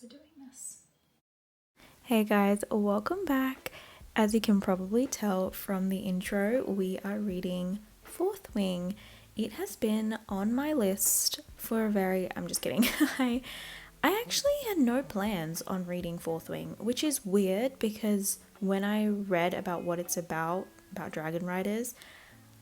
we're doing this. Hey guys, welcome back. As you can probably tell from the intro, we are reading Fourth Wing. It has been on my list for I'm just kidding. I actually had no plans on reading Fourth Wing, which is weird because when I read about what it's about Dragon Riders,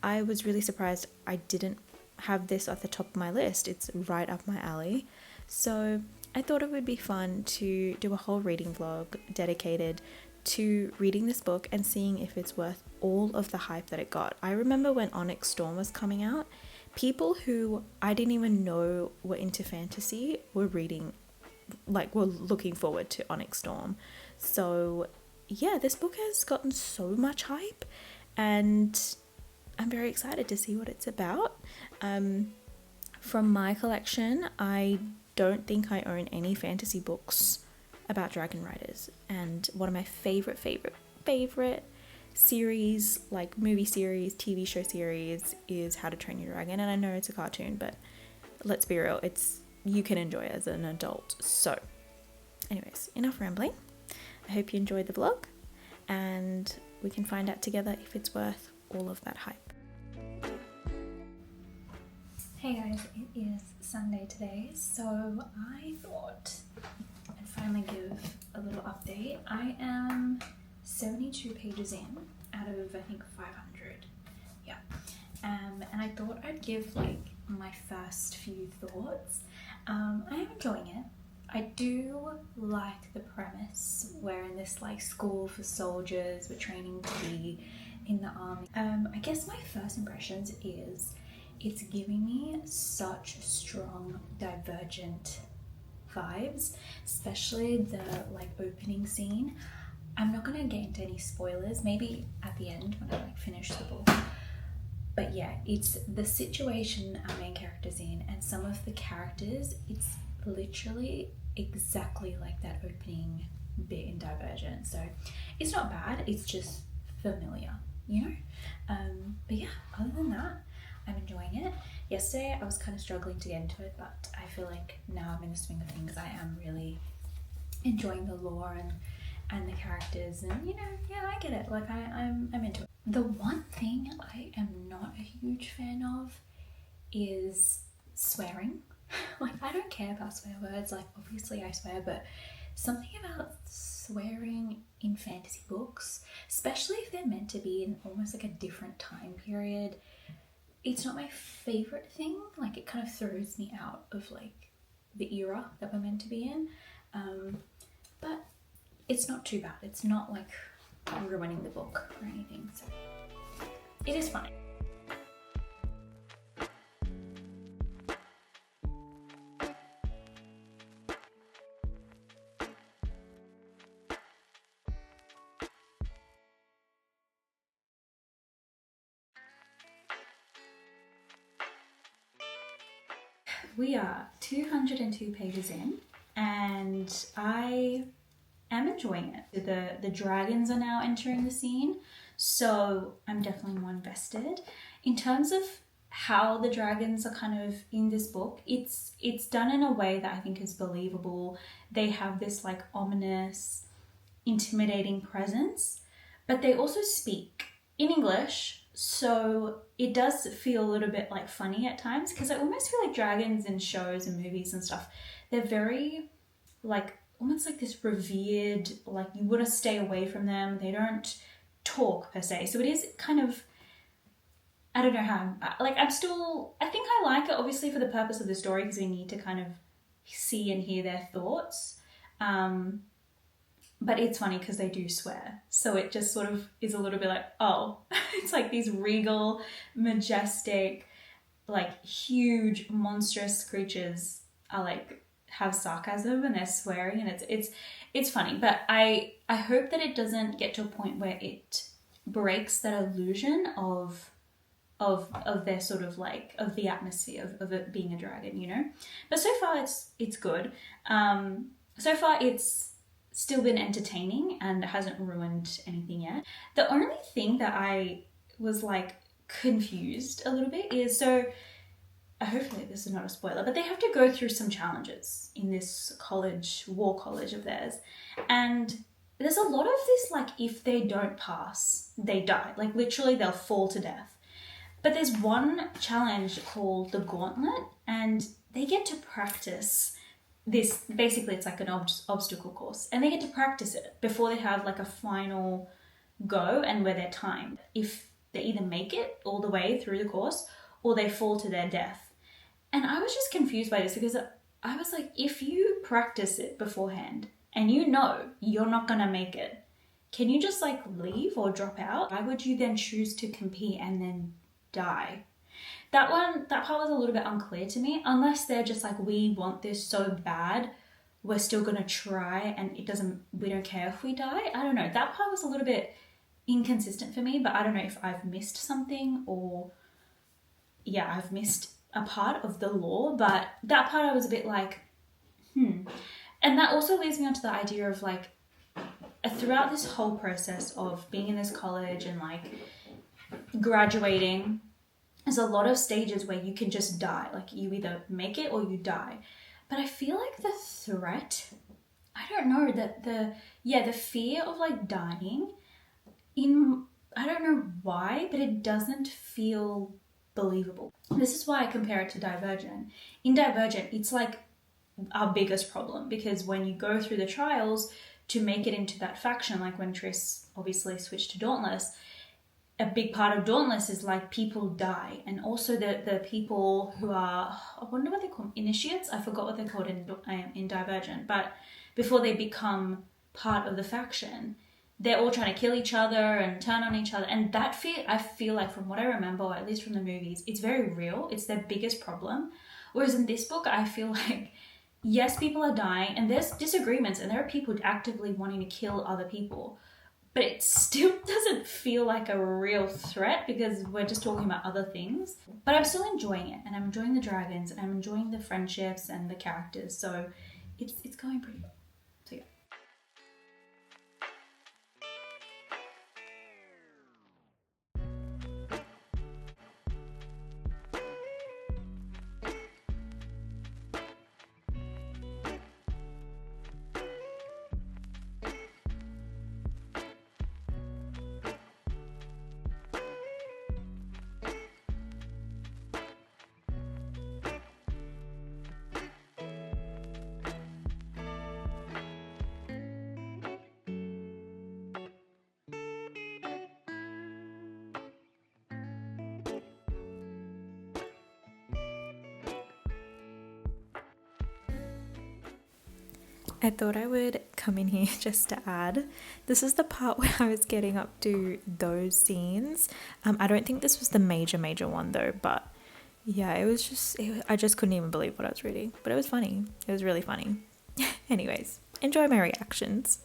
I was really surprised I didn't have this at the top of my list. It's right up my alley. So I thought it would be fun to do a whole reading vlog dedicated to reading this book and seeing if it's worth all of the hype that it got. I remember when Onyx Storm was coming out, people who I didn't even know were into fantasy were were looking forward to Onyx Storm. So yeah, this book has gotten so much hype and I'm very excited to see what it's about. From my collection, I don't think I own any fantasy books about Dragon Riders, and one of my favorite series, like movie series, TV show series, is How to Train Your Dragon. And I know it's a cartoon, but let's be real, you can enjoy it as an adult. So anyways, enough rambling. I hope you enjoyed the vlog and we can find out together if it's worth all of that hype. Hey guys, it is Sunday today, so I thought I'd finally give a little update. I am 72 pages in out of I think 500. Yeah. And I thought I'd give like my first few thoughts. I am enjoying it. I do like the premise. We're in this like school for soldiers, we're training to be in the army. I guess my first impressions is it's giving me such strong Divergent vibes, especially the like opening scene. I'm not gonna get into any spoilers, maybe at the end when I like finish the book. But yeah, it's the situation our main character's in and some of the characters, it's literally exactly like that opening bit in Divergent. So it's not bad, it's just familiar, you know? But yeah, other than that, I'm enjoying it. Yesterday I was kind of struggling to get into it, but I feel like now I'm in the swing of things. I am really enjoying the lore and the characters, and you know, yeah, I get it. Like I'm into it. The one thing I am not a huge fan of is swearing. Like I don't care about swear words, like obviously I swear, but something about swearing in fantasy books, especially if they're meant to be in almost like a different time period, it's not my favorite thing. Like it kind of throws me out of like the era that we're meant to be in. But it's not too bad. It's not like ruining the book or anything. So it is fine. We are 202 pages in and I am enjoying it. The dragons are now entering the scene, so I'm definitely more invested. In terms of how the dragons are kind of in this book, it's done in a way that I think is believable. They have this like ominous, intimidating presence, but they also speak in English, so it does feel a little bit like funny at times because I almost feel like dragons in shows and movies and stuff, they're very like almost like this revered, like you want to stay away from them. They don't talk per se, so it is kind of, I don't know how, like I think I like it obviously for the purpose of the story because we need to kind of see and hear their thoughts. But it's funny because they do swear. So it just sort of is a little bit like, oh, it's like these regal, majestic, like huge, monstrous creatures are like have sarcasm and they're swearing and it's funny. But I hope that it doesn't get to a point where it breaks that illusion of their sort of like, of the atmosphere of it being a dragon, you know? But so far it's good. So far it's still been entertaining and it hasn't ruined anything yet. The only thing that I was like confused a little bit is, so hopefully this is not a spoiler, but they have to go through some challenges in this war college of theirs. And there's a lot of this, like, if they don't pass, they die. Like, literally, they'll fall to death. But there's one challenge called the Gauntlet, and they get to practice this. Basically, it's like an obstacle course, and they get to practice it before they have like a final go and where they're timed. If they either make it all the way through the course or they fall to their death. And I was just confused by this because I was like, if you practice it beforehand and you know you're not going to make it, can you just like leave or drop out? Why would you then choose to compete and then die? That part was a little bit unclear to me, unless they're just like, we want this so bad, we're still going to try and we don't care if we die. I don't know. That part was a little bit inconsistent for me, but I don't know if I've missed something or I've missed a part of the lore, but that part I was a bit like, And that also leads me on to the idea of like, throughout this whole process of being in this college and like graduating, there's a lot of stages where you can just die. Like you either make it or you die. But I feel like the threat, I don't know, that the fear of like dying I don't know why, but it doesn't feel believable. This is why I compare it to Divergent. In Divergent, it's like our biggest problem, because when you go through the trials to make it into that faction, like when Triss obviously switched to Dauntless, a big part of Dauntless is like people die, and also the people who are, I wonder what they're called, initiates. I forgot what they're called in Divergent, but before they become part of the faction, they're all trying to kill each other and turn on each other. And that fear, I feel like from what I remember, or at least from the movies, it's very real. It's their biggest problem. Whereas in this book, I feel like, yes, people are dying and there's disagreements and there are people actively wanting to kill other people, but it still doesn't feel like a real threat because we're just talking about other things. But I'm still enjoying it, and I'm enjoying the dragons, and I'm enjoying the friendships and the characters. So it's going pretty well. So yeah. I thought I would come in here just to add, this is the part where I was getting up to those scenes. I don't think this was the major one though, but yeah, I just couldn't even believe what I was reading, but it was funny. It was really funny. Anyways, enjoy my reactions.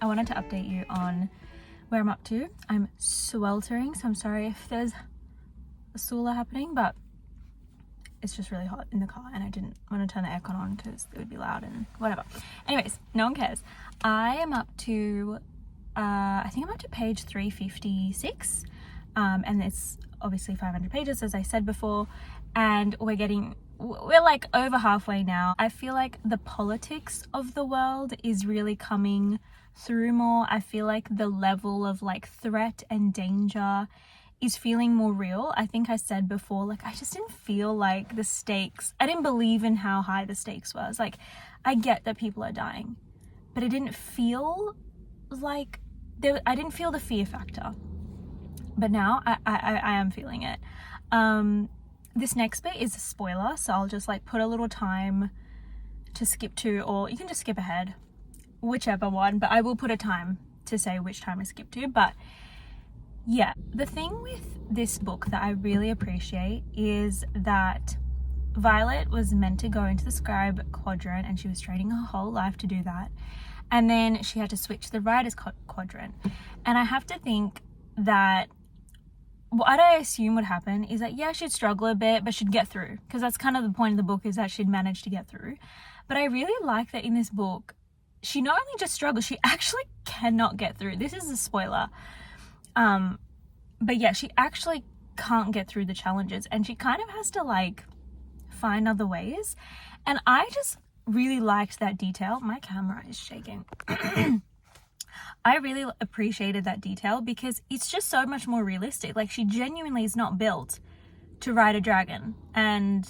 I wanted to update you on where I'm up to. I'm sweltering, so I'm sorry if there's a Sula happening, but it's just really hot in the car and I didn't want to turn the aircon on because it would be loud and whatever. Anyways, no one cares. I am up to, I think I'm up to page 356, and it's obviously 500 pages, as I said before, and we're like over halfway now. I feel like the politics of the world is really coming through more. I feel like the level of like threat and danger is feeling more real. I think I said before, like, I just didn't feel like the stakes, I didn't believe in how high the stakes was. Like, I get that people are dying, but it didn't feel like I didn't feel the fear factor. But now I am feeling it. This next bit is a spoiler, so I'll just like put a little time to skip to, or you can just skip ahead, whichever one, but I will put a time to say which time I skip to. But yeah, the thing with this book that I really appreciate is that Violet was meant to go into the scribe quadrant, and she was training her whole life to do that, and then she had to switch to the writer's quadrant. And I have to think that what I assume would happen is that, yeah, she'd struggle a bit, but she'd get through, because that's kind of the point of the book, is that she'd manage to get through. But I really like that in this book, she not only just struggles, she actually cannot get through. This is a spoiler. But yeah, she actually can't get through the challenges, and she kind of has to like find other ways. And I just really liked that detail. My camera is shaking. I really appreciated that detail because it's just so much more realistic. Like, she genuinely is not built to ride a dragon and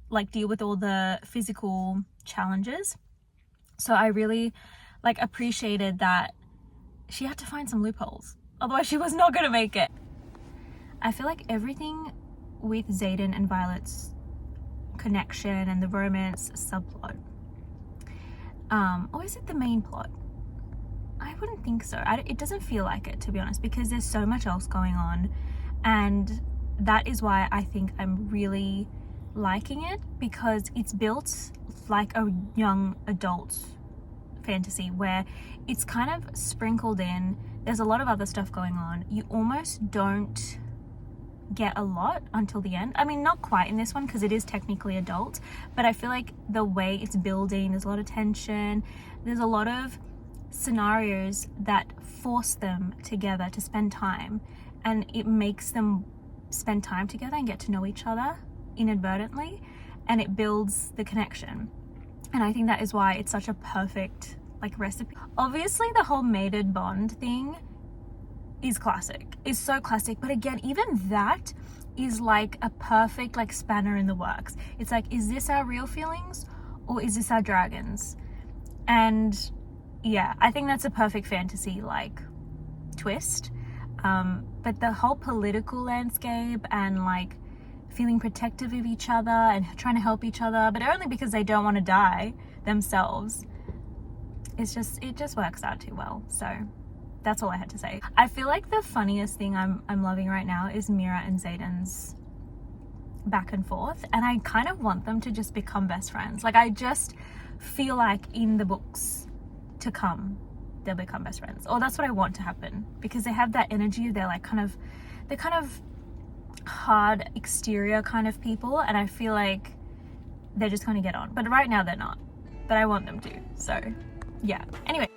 like deal with all the physical challenges. So I really like appreciated that she had to find some loopholes. Otherwise she was not going to make it. I feel like everything with Xaden and Violet's connection and the romance subplot, or is it the main plot? I wouldn't think so. It doesn't feel like it, to be honest, because there's so much else going on, and that is why I think I'm really liking it, because it's built like a young adult fantasy where it's kind of sprinkled in. There's a lot of other stuff going on. You almost don't get a lot until the end. I mean, not quite in this one because it is technically adult, but I feel like the way it's building, there's a lot of tension, there's a lot of scenarios that force them together to spend time, and it makes them spend time together and get to know each other inadvertently, and it builds the connection. And I think that is why it's such a perfect like recipe. Obviously the whole mated bond thing is so classic, but again, even that is like a perfect like spanner in the works. It's like, is this our real feelings or is this our dragons? And yeah, I think that's a perfect fantasy like twist. But the whole political landscape and like feeling protective of each other and trying to help each other, but only because they don't want to die themselves, it just works out too well. So that's all I had to say. I feel like the funniest thing I'm loving right now is Mira and Xaden's back and forth, and I kind of want them to just become best friends. Like, I just feel like in the books to come they'll become best friends, or that's what I want to happen, because they have that energy. They're kind of hard exterior kind of people, and I feel like they're just going to get on, but right now they're not, but I want them to. So yeah, anyway.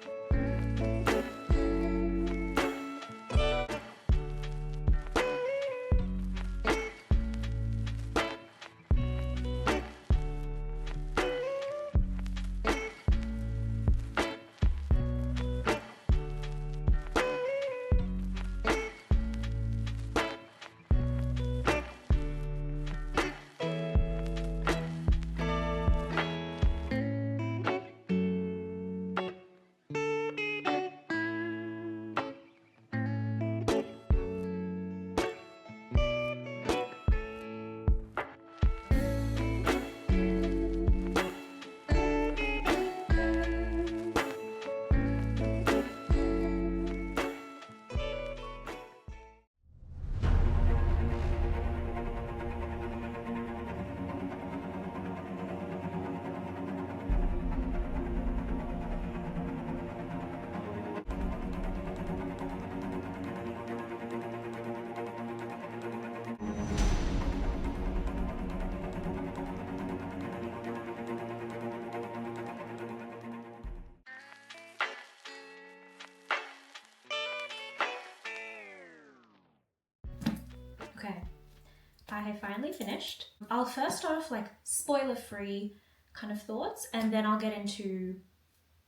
Okay, I have finally finished. I'll first start off like spoiler-free kind of thoughts, and then I'll get into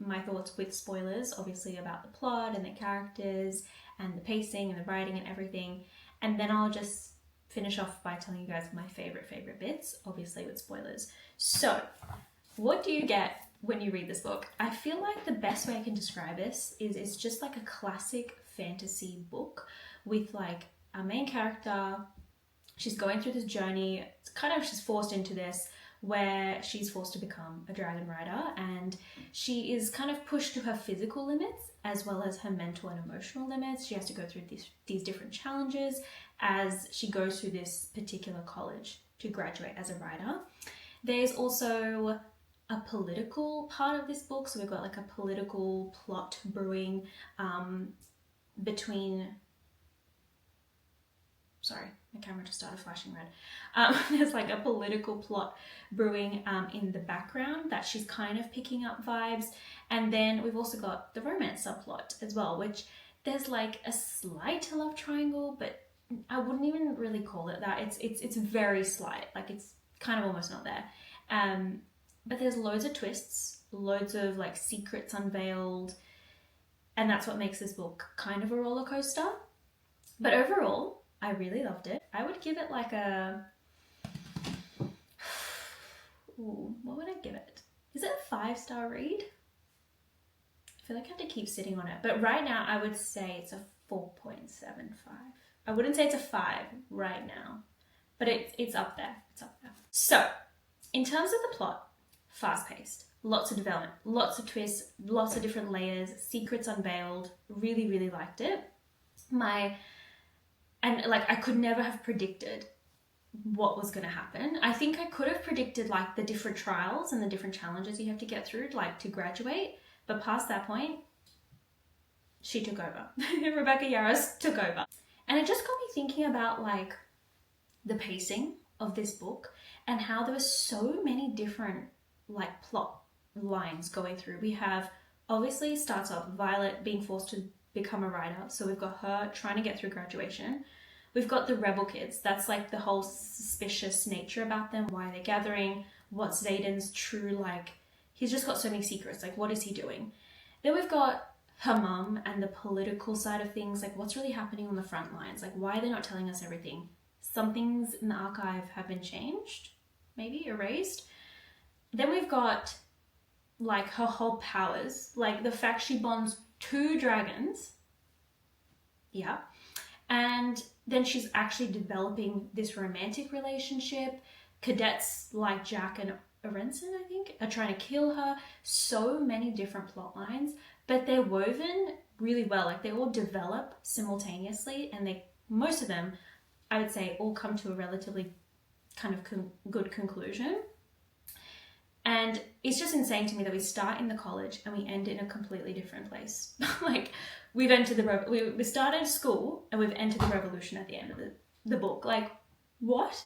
my thoughts with spoilers, obviously, about the plot and the characters and the pacing and the writing and everything. And then I'll just finish off by telling you guys my favorite bits, obviously with spoilers. So, what do you get when you read this book? I feel like the best way I can describe this is it's just like a classic fantasy book with like our main character. She's going through this journey. It's kind of, she's forced into this where she's forced to become a dragon rider, and she is kind of pushed to her physical limits as well as her mental and emotional limits. She has to go through these different challenges as she goes through this particular college to graduate as a rider. There's also a political part of this book, so we've got like a political plot brewing between sorry, my camera just started flashing red. There's like a political plot brewing in the background that she's kind of picking up vibes. And then we've also got the romance subplot as well, which there's like a slight love triangle, but I wouldn't even really call it that. It's very slight, like it's kind of almost not there. But there's loads of twists, loads of like secrets unveiled, and that's what makes this book kind of a roller coaster. But overall, I really loved it. I would give it like a... Ooh, what would I give it? Is it a 5-star read? I feel like I have to keep sitting on it. But right now, I would say it's a 4.75. I wouldn't say it's a 5 right now. But it's up there. It's up there. So, in terms of the plot, fast-paced. Lots of development, lots of twists, lots of different layers, secrets unveiled. Really, really liked it. And like I could never have predicted what was going to happen. I think I could have predicted like the different trials and the different challenges you have to get through like to graduate. But past that point, she took over. Rebecca Yarros took over. And it just got me thinking about like the pacing of this book and how there were so many different like plot lines going through. We have, obviously starts off Violet being forced to become a writer, so we've got her trying to get through graduation. We've got the rebel kids, that's like the whole suspicious nature about them, why they're gathering, what's Xaden's true, like he's just got so many secrets, like what is he doing. Then we've got her mum and the political side of things, like what's really happening on the front lines, like why are they not telling us everything. Some things in the archive have been changed, maybe erased. Then we've got like her whole powers, like the fact she bonds 2 dragons. Yeah. And then she's actually developing this romantic relationship. Cadets like Jack and Arenson, I think, are trying to kill her. So many different plot lines, but they're woven really well. Like they all develop simultaneously, and most of them, I would say, all come to a relatively kind of good conclusion. And it's just insane to me that we start in the college and we end in a completely different place. Like we've entered we started school and we've entered the revolution at the end of the book. Like what?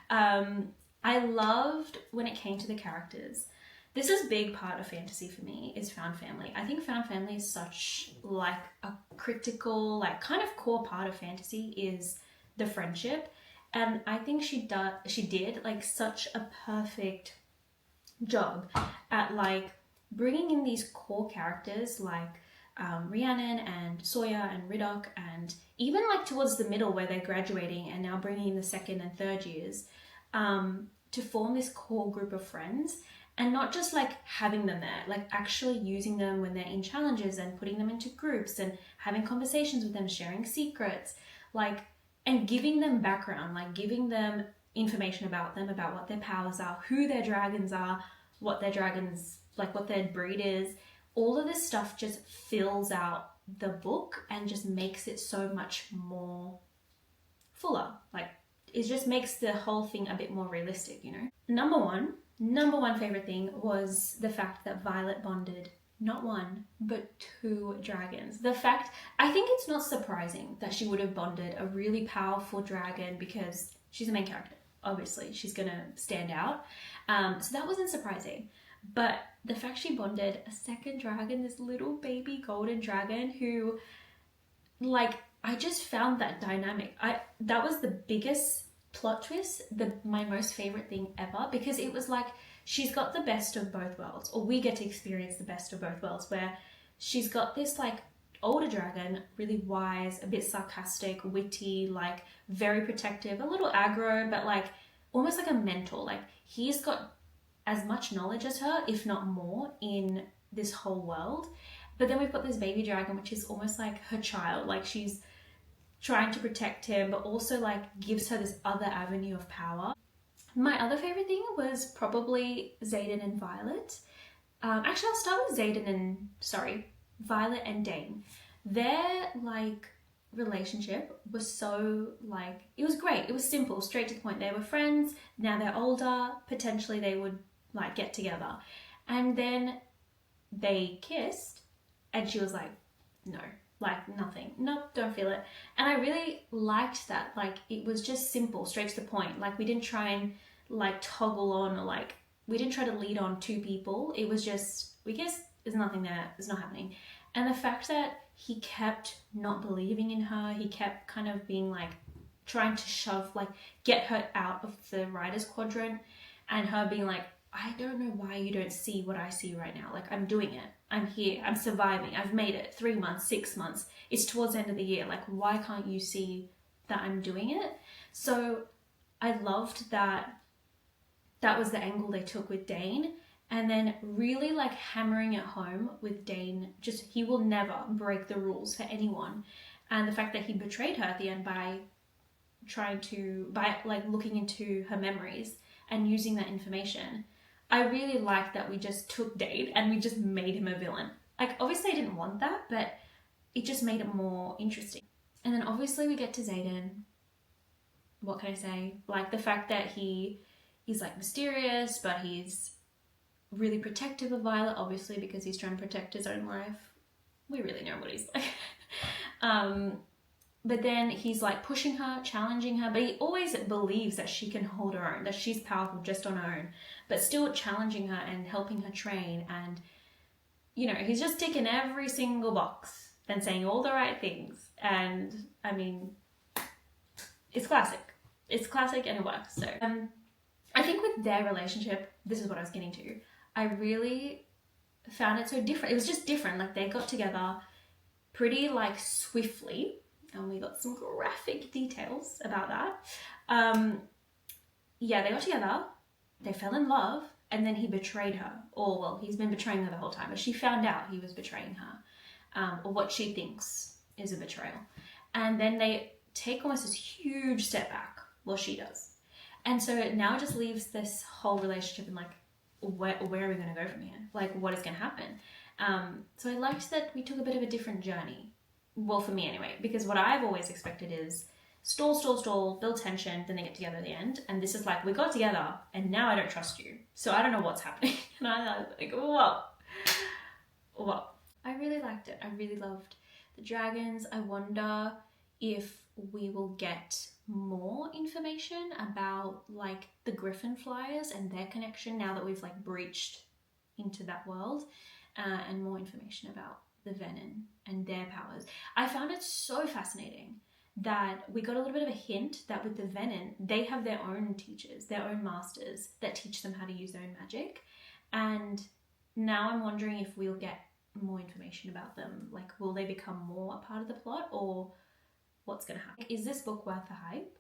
I loved when it came to the characters. This is a big part of fantasy for me, is found family. I think found family is such like a critical, like kind of core part of fantasy is the friendship. And I think she did like such a perfect job at like bringing in these core characters like Rhiannon and Sawyer and Riddoch, and even like towards the middle where they're graduating and now bringing in the 2nd and 3rd years to form this core group of friends, and not just like having them there, like actually using them when they're in challenges and putting them into groups and having conversations with them, sharing secrets, like, and giving them background, like giving them information about them, about what their powers are, who their dragons are, what their dragons, like what their breed is. All of this stuff just fills out the book and just makes it so much more fuller. Like it just makes the whole thing a bit more realistic, you know? Number one favorite thing was the fact that Violet bonded not 1, but 2 dragons. The fact, I think it's not surprising that she would have bonded a really powerful dragon because she's a main character. Obviously, she's gonna stand out. So that wasn't surprising. But the fact she bonded a 2nd dragon, this little baby golden dragon who, like, I just found that dynamic. That was the biggest plot twist, my most favorite thing ever, because it was like she's got the best of both worlds, or we get to experience the best of both worlds, where she's got this like older dragon, really wise, a bit sarcastic, witty, like very protective, a little aggro, but like almost like a mentor. Like he's got as much knowledge as her, if not more, in this whole world. But then we've got this baby dragon, which is almost like her child. Like she's trying to protect him, but also like gives her this other avenue of power. My other favorite thing was probably Xaden and Violet. Actually, I'll start with Violet and Dane. Their like relationship was so like, it was great. It was simple, straight to the point. They were friends. Now they're older. Potentially they would like get together. And then they kissed and she was like, no, like nothing. Nope, don't feel it. And I really liked that. Like it was just simple, straight to the point. Like we didn't try and like toggle on, or like we didn't try to lead on two people. It was just, we guess there's nothing there, it's not happening. And the fact that he kept not believing in her, he kept kind of being like trying to shove, like get her out of the writer's quadrant, and her being like, I don't know why you don't see what I see right now. Like I'm doing it. I'm here. I'm surviving. I've made it 3 months, 6 months. It's towards the end of the year. Like why can't you see that I'm doing it? So I loved that that was the angle they took with Dane, and then really like hammering it home with Dane, just he will never break the rules for anyone. And the fact that he betrayed her at the end by like looking into her memories and using that information. I really like that we just took Dane and we just made him a villain. Like obviously I didn't want that, but it just made it more interesting. And then obviously we get to Xaden. What can I say? Like the fact that he's like mysterious, but he's really protective of Violet, obviously because he's trying to protect his own life. We really know what he's like. But then he's like pushing her, challenging her, but he always believes that she can hold her own, that she's powerful just on her own, but still challenging her and helping her train. And, you know, he's just ticking every single box and saying all the right things. And I mean, it's classic. It's classic and it works. So I think with their relationship, this is what I was getting to. I really found it so different. It was just different. Like they got together pretty like swiftly. And we got some graphic details about that. Yeah, they got together, they fell in love, and then he betrayed her. Or, well, he's been betraying her the whole time, but she found out he was betraying her, or what she thinks is a betrayal. And then they take almost this huge step back, well, she does. And so now it just leaves this whole relationship in like, where are we going to go from here? Like, what is going to happen? So I liked that we took a bit of a different journey. Well, for me anyway, because what I've always expected is stall, build tension, then they get together at the end. And this is like, we got together and now I don't trust you. So I don't know what's happening. And I was like, whoa. I really liked it. I really loved the dragons. I wonder if we will get more information about like the Griffin Flyers and their connection now that we've like breached into that world, and more information about the Venin and their powers. I found it so fascinating that we got a little bit of a hint that with the Venin, they have their own teachers, their own masters that teach them how to use their own magic. And now I'm wondering if we'll get more information about them. Like, will they become more a part of the plot, or what's going to happen? Is this book worth the hype?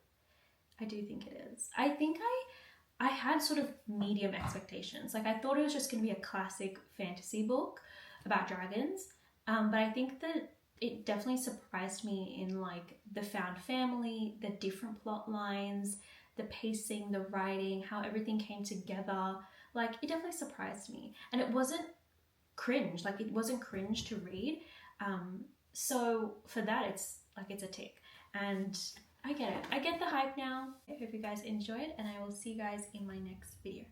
I do think it is. I think I had sort of medium expectations. Like, I thought it was just going to be a classic fantasy book about dragons. But I think that it definitely surprised me in like the found family, the different plot lines, the pacing, the writing, how everything came together. Like it definitely surprised me, and it wasn't cringe. Like it wasn't cringe to read. So for that, it's a tick, and I get it. I get the hype now. I hope you guys enjoyed, and I will see you guys in my next video.